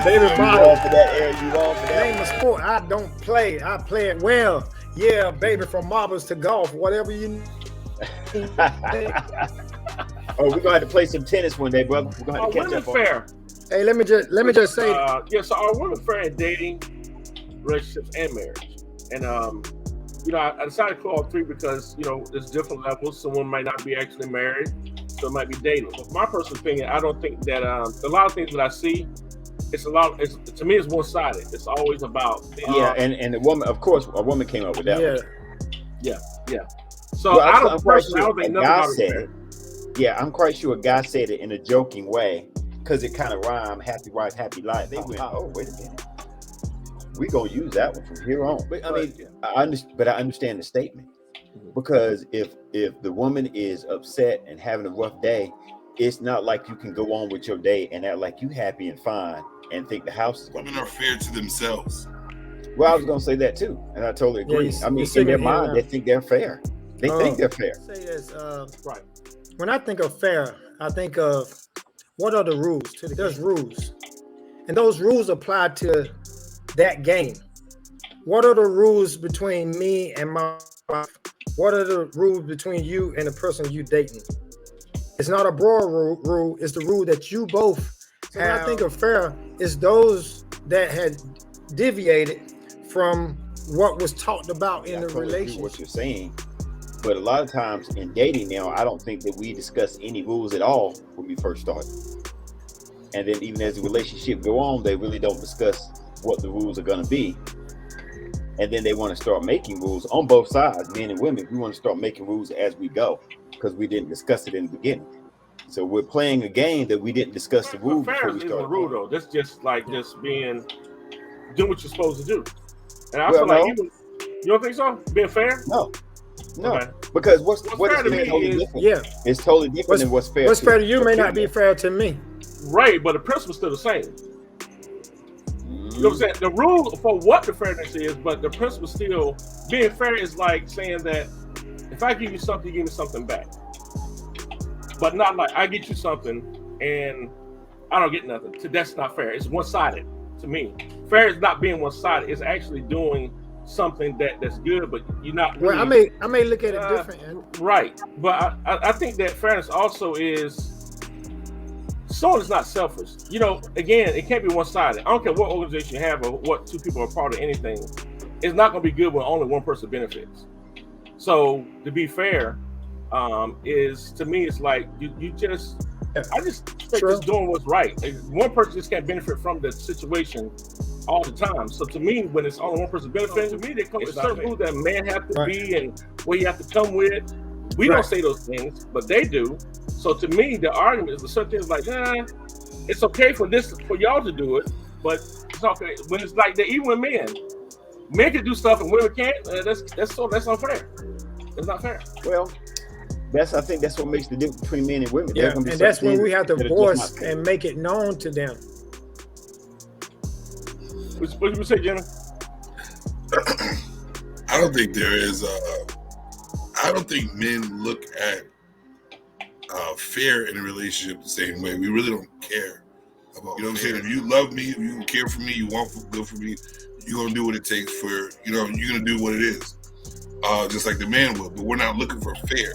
Baby You bottle. on for that, Eric? You on for that? Name a sport. I don't play. I play it well. Yeah, baby, from marbles to golf, whatever you. Oh, we're gonna have to play some tennis one day, brother. We're gonna have to catch women up on fair? Hey, let me just say. Yeah. So are women fair in dating, relationships, and marriage? And I decided to call all three because there's different levels. Someone might not be actually married, so it might be dating. But my personal opinion, I don't think that a lot of things that I see, to me, it's one-sided. It's always about and the woman, of course, a woman came up with that. Yeah. So I don't think a guy said it. Yeah, I'm quite sure a guy said it in a joking way because it kind of rhymed, happy wife, happy life. They went, oh, wait a minute. We're going to use that one from here on. But I understand the statement because if the woman is upset and having a rough day, it's not like you can go on with your day and act like you happy and fine and think the house is going to Women are fair to themselves. Well, I was going to say that too. And I totally agree. Yeah, I mean, in their mind, they think they're fair. They think they're fair. Say this, right. When I think of fair, I think of what are the rules? There's rules. And those rules apply to that game. What are the rules between me and my wife? What are the rules between you and the person you dating? It's not a broad rule. It's the rule that you both have. When I think of fair, it's those that had deviated from what was talked about in the relationship. What you're saying. But a lot of times in dating now, I don't think that we discuss any rules at all when we first start. And then even as the relationship go on, they really don't discuss what the rules are going to be. And then they want to start making rules on both sides, men and women. We want to start making rules as we go because we didn't discuss it in the beginning. So we're playing a game that we didn't discuss the rules before we started. Fair is a rule, though. That's just doing what you're supposed to do. And I feel like you don't think so? Being fair? No. Okay. Because what is fair to me totally is different. It's totally different than what's fair. What's fair to you may not be fair to me. Right, but the principle's still the same. You know what I'm saying? The rule for what the fairness is, but the principle still being fair is like saying that if I give you something, you give me something back. But not like I get you something and I don't get nothing. That's not fair. It's one-sided to me. Fair is not being one-sided. It's actually doing something that's good, but you're not really, well, I may look at it different. Right. But I think that fairness also is someone is not selfish. Again, it can't be one-sided. I don't care what organization you have or what two people are part of anything. It's not going to be good when only one person benefits. So to be fair, is to me, it's like you just. I just think just doing what's right. One person just can't benefit from the situation all the time. So to me, when it's only one person benefiting, to me, they come with certain rules that man have to be and what you have to come with. We don't say those things, but they do. So to me, the argument is the certain things like, it's okay for y'all to do it, but it's okay when it's like that. Even with men can do stuff and women can't. That's unfair. It's not fair. Well. I think that's what makes the difference between men and women. Yeah, and that's when we have to voice and make it known to them. What you say, Jimmy? I don't think there is. I don't think men look at fair in a relationship the same way. We really don't care about. You know what I'm saying? If you love me, if you care for me, you want good for me, you're gonna do what it takes for. You're gonna do what it is, just like the man would. But we're not looking for fair.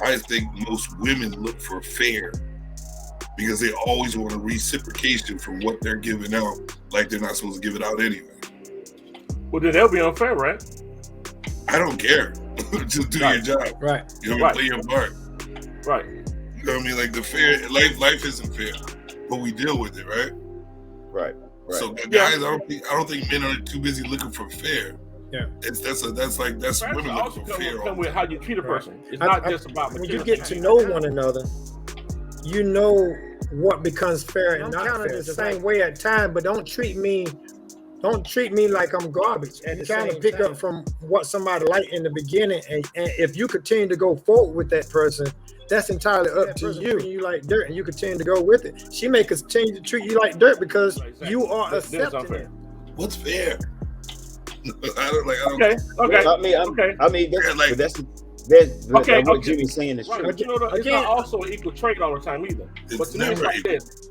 I think most women look for fair because they always want a reciprocation from what they're giving out, like they're not supposed to give it out anyway. Well, then that'll be unfair, right? I don't care. Just do your job. Right. Play your part. Right. You know what I mean? Like the fair life isn't fair, but we deal with it, right? Right. So guys, I don't think men are too busy looking for fair. Yeah, that's women looking for fair. Come with how you treat a person. It's not just about when you get to know one another. You know what becomes fair and not fair. The same way at times, but don't treat me like I'm garbage. And kind of pick up from what somebody liked in the beginning, and if you continue to go forward with that person, that's entirely up to you. You like dirt, and you continue to go with it. She may continue to treat you like dirt because you are accepting it. What's fair? I mean, that's what Jimmy's saying is true. But it's not also an equal trade all the time either. But to me, it's like this.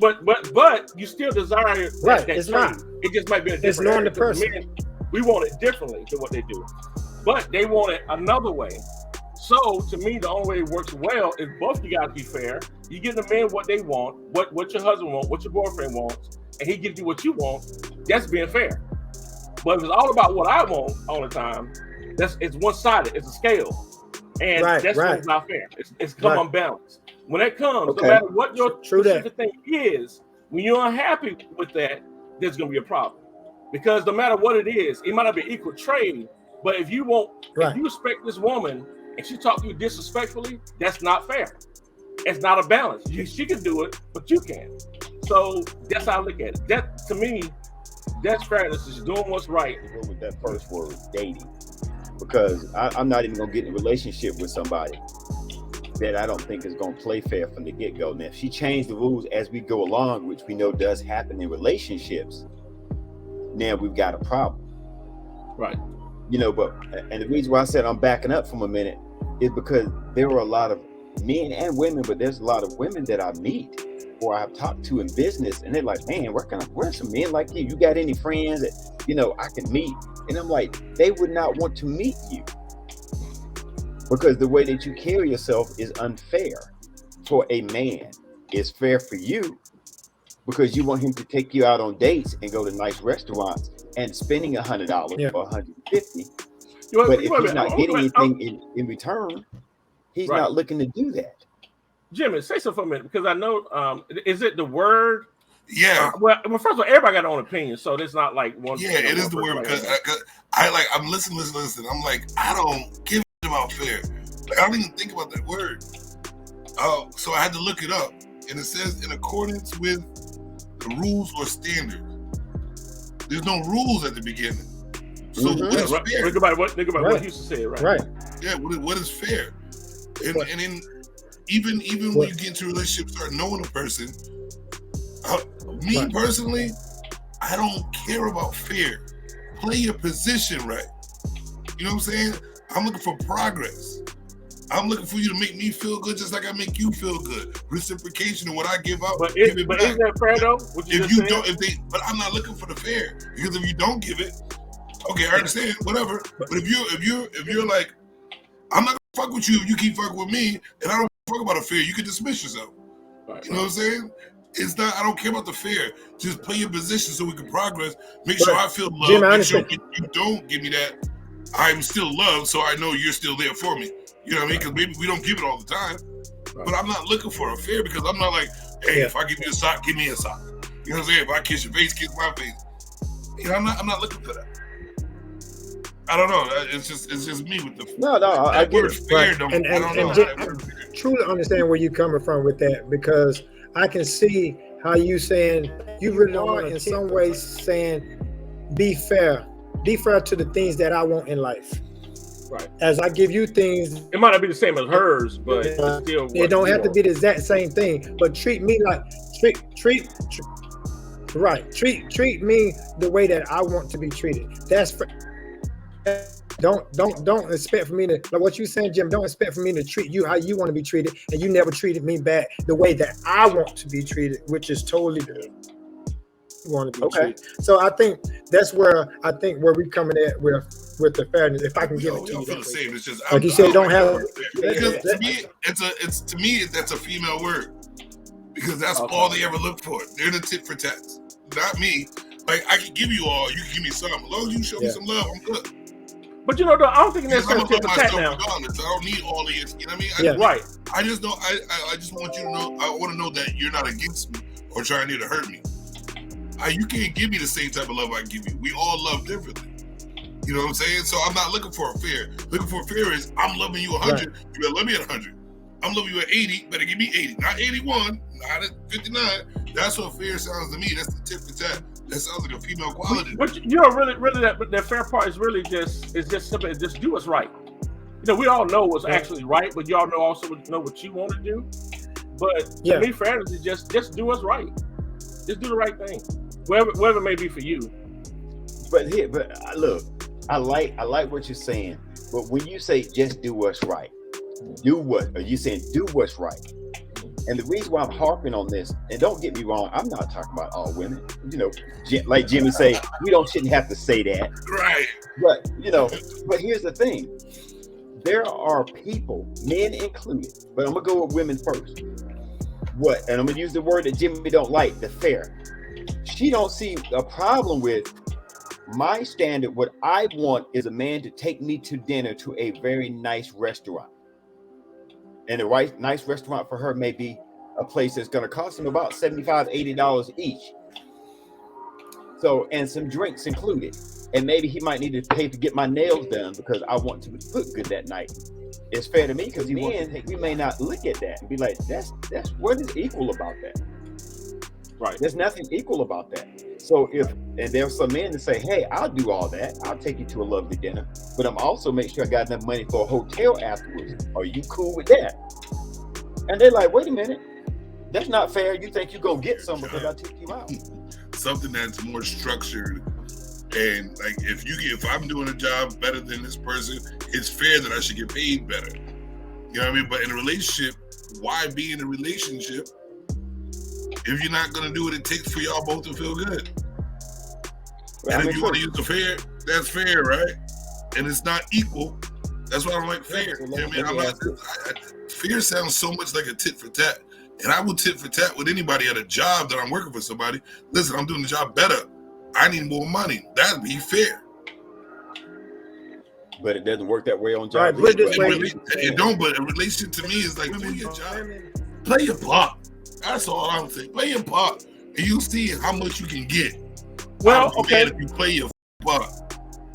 but you still desire Right, that it's trade. not. It just might be a different It's knowing area, the 'cause person. men, we want it differently than what they do, but they want it another way. So to me, the only way it works well is both you guys be fair. You give the men what they want, what your husband wants, what your boyfriend wants, and he gives you what you want. That's being fair. But if it's all about what I want all the time, it's one-sided. It's a scale, and that's when it's not fair. It's come unbalanced. When that comes, no matter what your specific thing is, when you're unhappy with that, there's going to be a problem. Because no matter what it is, it might not be equal trade, but if you respect this woman and she talks to you disrespectfully, that's not fair. It's not a balance. She can do it, but you can't. So that's how I look at it. That, to me, that's fairness. Is doing what's right. Go with that first word, dating, because I'm not even gonna get in a relationship with somebody that I don't think is gonna play fair from the get-go. Now, if she changed the rules as we go along, which we know does happen in relationships, now we've got a problem. Right. But and the reason why I said I'm backing up from a minute is because there are a lot of men and women, but there's a lot of women that I meet or I've talked to in business, and they're like, man, where's some men like you? You got any friends that I can meet? And I'm like, they would not want to meet you because the way that you carry yourself is unfair for a man. It's fair for you because you want him to take you out on dates and go to nice restaurants and spending $100 or $150. But if he's not getting anything in return, he's not looking to do that. Jimmy, say something for a minute, because I know, is it the word? Yeah. Well, first of all, everybody got their own opinion, so it's not like one. Yeah, it is the word, because I'm listening. I'm like, I don't give about fair. Like, I don't even think about that word. So I had to look it up, and it says in accordance with the rules or standard. There's no rules at the beginning. So what is fair? Think about what Houston said, right? Right. Yeah, what is fair? And then even when you get into a relationship, start knowing a person, me personally, I don't care about fair. Play your position right. You know what I'm saying? I'm looking for progress. I'm looking for you to make me feel good just like I make you feel good. Reciprocation of what I give out. But isn't that fair though? But I'm not looking for the fair, because if you don't give it, okay, I understand, whatever. But if you're like, I'm not gonna fuck with you if you keep fucking with me, and I don't talk about a fair, you can dismiss yourself. You know what I'm saying? It's not. I don't care about the fair. Just play your position so we can progress. Make sure I feel loved. Jim, make sure you don't give me that, I'm still loved, so I know you're still there for me. You know what I mean? Because maybe we don't give it all the time. But I'm not looking for a fair, because I'm not like, hey, if I give you a sock, give me a sock. You know what I'm saying? If I kiss your face, kiss my face. I'm not looking for that. I don't know. It's just me with the I get it. Fair. I truly understand where you're coming from with that, because I can see how you saying you really are in some ways saying be fair to the things that I want in life. Right. As I give you things, it might not be the same as hers, but it's still it don't have to be the exact same thing. But treat me like treat me the way that I want to be treated. That's don't expect for me to, like what you saying, Jim. Don't expect for me to treat you how you want to be treated, and you never treated me back the way that I want to be treated, which is totally different. Want to be treated. So I think that's where we coming at with the fairness. If I can give it to you, feel the same. It's just like you said, don't have. Because to me, that's a female word, because that's all they ever look for. They're the tit for tat, not me. Like, I can give you all, you can give me some. As long as you show me some love, I'm good. But I don't think that's tit for tat now. I don't need all of it. You know what I mean? Right. I just don't. I just want you to know. I want to know that you're not against me or trying to hurt me. You can't give me the same type of love I give you. We all love differently. You know what I'm saying? So I'm not looking for a fair. Looking for a fair is, I'm loving you 100. Right. You better love me at 100. I'm loving you at 80. Better give me 80, not 81, not at 59. That's what fair sounds to me. That's the tit for tat. That sounds like a female quality. But really, that fair part is really just simple. Just do what's right. We all know what's actually right, but y'all also know what you want to do. But to me, fairness is just do what's right. Just do the right thing, whatever it may be for you. But look, I like what you're saying. But when you say just do what's right, are you saying do what's right? And the reason why I'm harping on this, and don't get me wrong, I'm not talking about all women. You know, like Jimmy say, shouldn't have to say that. Right. But but here's the thing. There are people, men included, but I'm gonna go with women first. And I'm gonna use the word that Jimmy don't like, the fair. She don't see a problem with my standard. What I want is a man to take me to dinner to a very nice restaurant. And a nice restaurant for her may be a place that's going to cost him about $75, $80 each. So, and some drinks included. And maybe he might need to pay to get my nails done because I want to look good that night. It's fair to me because then we may not look at that and be like, that's what is equal about that. Right. There's nothing equal about that. So and there's some men that say, hey, I'll do all that. I'll take you to a lovely dinner, but I'm also make sure I got enough money for a hotel afterwards. Are you cool with that? And they're like, wait a minute, that's not fair. You think you're gonna get some because I took you out. Something that's more structured, and like if I'm doing a job better than this person, it's fair that I should get paid better. You know what I mean? But in a relationship, why be in a relationship if you're not gonna do what it takes for y'all both to feel good? And if you want to use the fair, that's fair, right? And it's not equal. That's why I don't like fair. You know what I mean? Fair sounds so much like a tit for tat. And I will tit for tat with anybody at a job that I'm working for somebody. Listen, I'm doing the job better. I need more money. That'd be fair. But it doesn't work that way on jobs. Right, it don't, but a relationship to me is like do your job. Play your part. That's all I'm saying. Play your part. And you'll see how much you can get. Well, okay. If you play your part.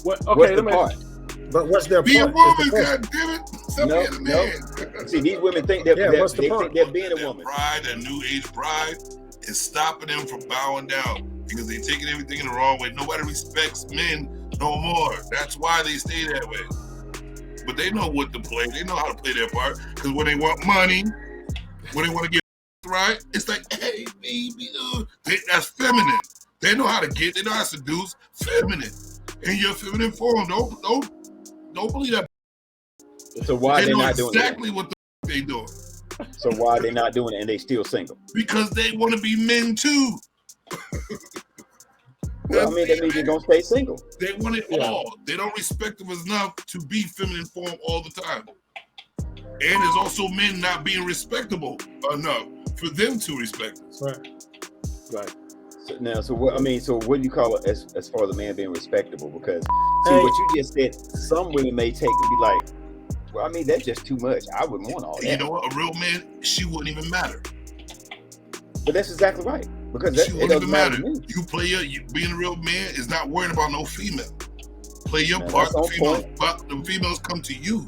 What? Okay, let me. Part? But what's their Be part? a woman, goddammit. No. See, these women think they're being a woman. Pride, that new age pride, is stopping them from bowing down because they're taking everything in the wrong way. Nobody respects men no more. That's why they stay that way. But they know what to play. They know how to play their part. Because when they want money, when they want to get right, it's like, hey, baby, that's feminine. They know how to get. They know how to seduce. Feminine. In your feminine form. Don't believe that. So why they they're know not doing exactly it? what they doing. So why they're not doing it and they still single? Because they want to be men too. Well, I mean, that means they're gonna stay single. They want it all. They don't respect them enough to be feminine form all the time. And there's also men not being respectable enough for them to respect us. Right. So what do you call it as far as the man being respectable? Because what you just said, some women may take and be like, well, I mean, that's just too much. I wouldn't want all that. You know what? A real man, she wouldn't even matter. But that's exactly right. Because she wouldn't even matter. You Being a real man is not worrying about no female. Play your part. The females come to you.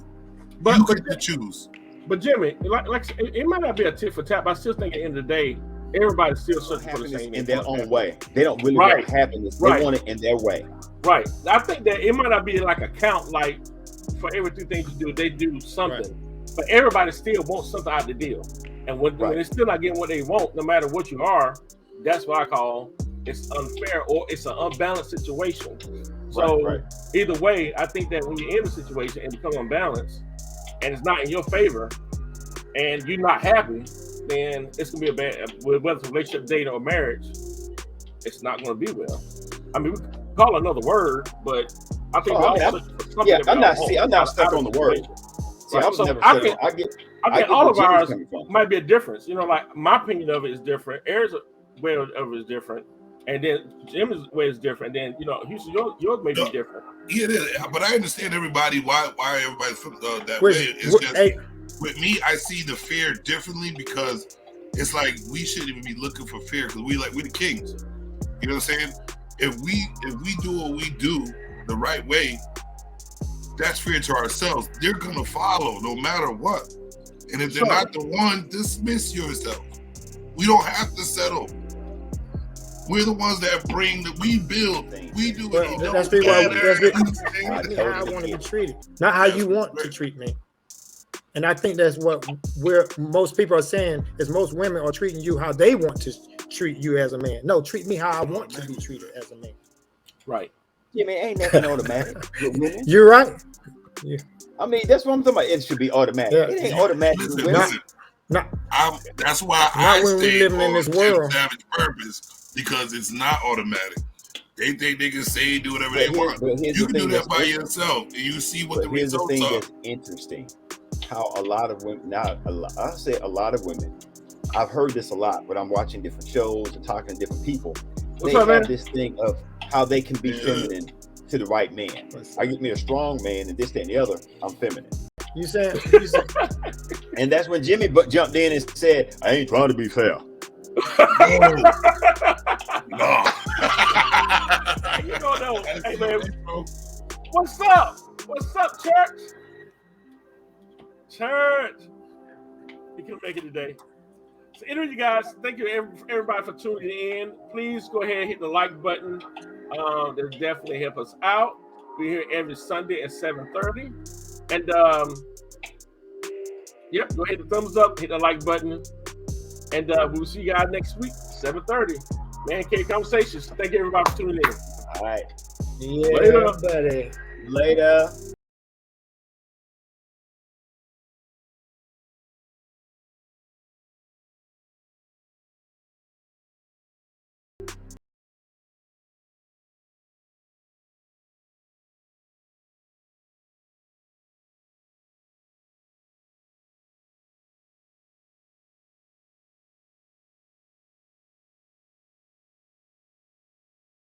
You get to choose. But Jimmy, like it might not be a tit for tat, but I still think at the end of the day, everybody's still searching for the same in their own way. They don't really want happiness. They want it in their way. Right. I think that it might not be like a count, like for every 3 things you do, they do something. Right. But everybody still wants something out of the deal. And when they're still not getting what they want, no matter what you are, that's what I call it's unfair or it's an unbalanced situation. So either way, I think that when you're in a situation and become unbalanced and it's not in your favor and you're not happy, then it's gonna be a bad, whether it's a relationship, date, or marriage, it's not gonna be well. I mean, we can call it another word, but I think I'm not stuck on the word. See, I get all of ours might be a difference. You know, like my opinion of it is different. Aaron's way of it is different, and then Jim's way is different. Then Houston, yours may be different. Yeah, it is. But I understand everybody why everybody that way. It's just with me, I see the fair differently because it's like we shouldn't even be looking for fair because we're the kings. You know what I'm saying? If we do what we do the right way, that's fair to ourselves. They're gonna follow no matter what. And if they're not the one, dismiss yourself. We don't have to settle. We're the ones that we build. We do it. That's how I want to be treated, not how you want to treat me. And I think that's what most people are saying is most women are treating you how they want to treat you as a man. No, treat me how I want to be treated as a man. Right. Yeah, man, ain't nothing automatic with women. You're right. Yeah. I mean, that's what I'm talking about. It should be automatic. Yeah. It ain't automatic with women. Not, That's why not I when we stay living in on this Tim world. Savage purpose, because it's not automatic. They think they can say do whatever they want. Here's You the can do thing that by that's yourself, and you see what the here's the results thing are. that's interesting. How a lot of women, I say a lot of women, I've heard this a lot when I'm watching different shows and talking to different people. What's They up, have man? this thing of how they can be feminine to the right man. I get me a strong man and this, that, and the other, I'm feminine. You saying And that's when Jimmy jumped in and said, I ain't trying to be fair. No. You don't know. Hey, man. What's up? What's up, church? Church. You can make it today. So anyway, you guys, thank you everybody for tuning in. Please go ahead and hit the like button. That'll definitely help us out. We're here every Sunday at 7:30. And yep, go ahead and thumbs up, hit the like button. And we'll see you guys next week, 7:30. Man Cave Conversations. Thank you everybody for tuning in. All right. yeah, Later. buddy. Later.